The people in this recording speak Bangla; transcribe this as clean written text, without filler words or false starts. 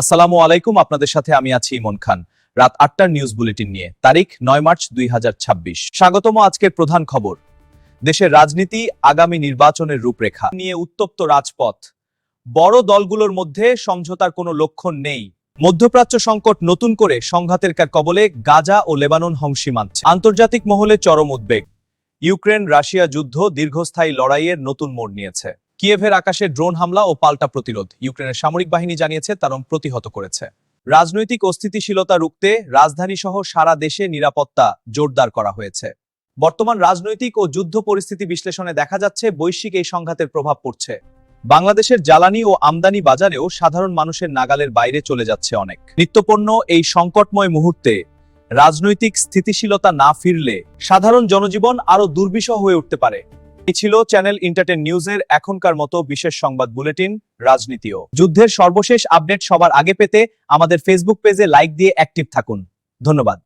আসসালামু আলাইকুম, আপনাদের সাথে আমি আছি ইমন খান। রাত ৮টার নিউজ বুলেটিন নিয়ে, তারিখ ৯ মার্চ ২০২৬। স্বাগতম আজকের প্রধান খবর। দেশের রাজনীতি, আগামী নির্বাচনের রূপরেখা নিয়ে উত্তপ্ত রাজপথ। বড় দলগুলোর মধ্যে সমঝোতার কোনো লক্ষণ নেই। মধ্যপ্রাচ্য সংকট নতুন করে সংঘাতের কবলে, গাজা ও লেবানন হুমকি মানছে। আন্তর্জাতিক মহলে চরম উদ্বেগ। ইউক্রেন রাশিয়া যুদ্ধ দীর্ঘস্থায়ী লড়াইয়ের নতুন মোড় নিয়েছে। কিয়েভের আকাশে ড্রোন হামলা ও পাল্টা প্রতিরোধ, ইউক্রেনের সামরিক বাহিনী জানিয়েছে তারা প্রতিহত করেছে। রাজনৈতিক অস্থিতিশীলতা রুখতে রাজধানী সহ সারা দেশে নিরাপত্তা জোরদার করা হয়েছে। বর্তমান রাজনৈতিক ও যুদ্ধ পরিস্থিতি বিশ্লেষণে দেখা যাচ্ছে বৈশ্বিক এই সংঘাতের প্রভাব পড়ছে। বাংলাদেশের জ্বালানি ও আমদানি বাজারেও সাধারণ মানুষের নাগালের বাইরে চলে যাচ্ছে অনেক নিত্যপণ্য। এই সংকটময় মুহূর্তে রাজনৈতিক স্থিতিশীলতা না ফিরলে সাধারণ জনজীবন আরো দুর্বিষহ হয়ে উঠতে পারে। এই ছিল চ্যানেল এন্টারটেইন নিউজের এখনকার মতো বিশেষ সংবাদ বুলেটিন। রাজনীতি ও যুদ্ধের সর্বশেষ আপডেট সবার আগে পেতে আমাদের ফেসবুক পেজে লাইক দিয়ে অ্যাক্টিভ থাকুন। ধন্যবাদ।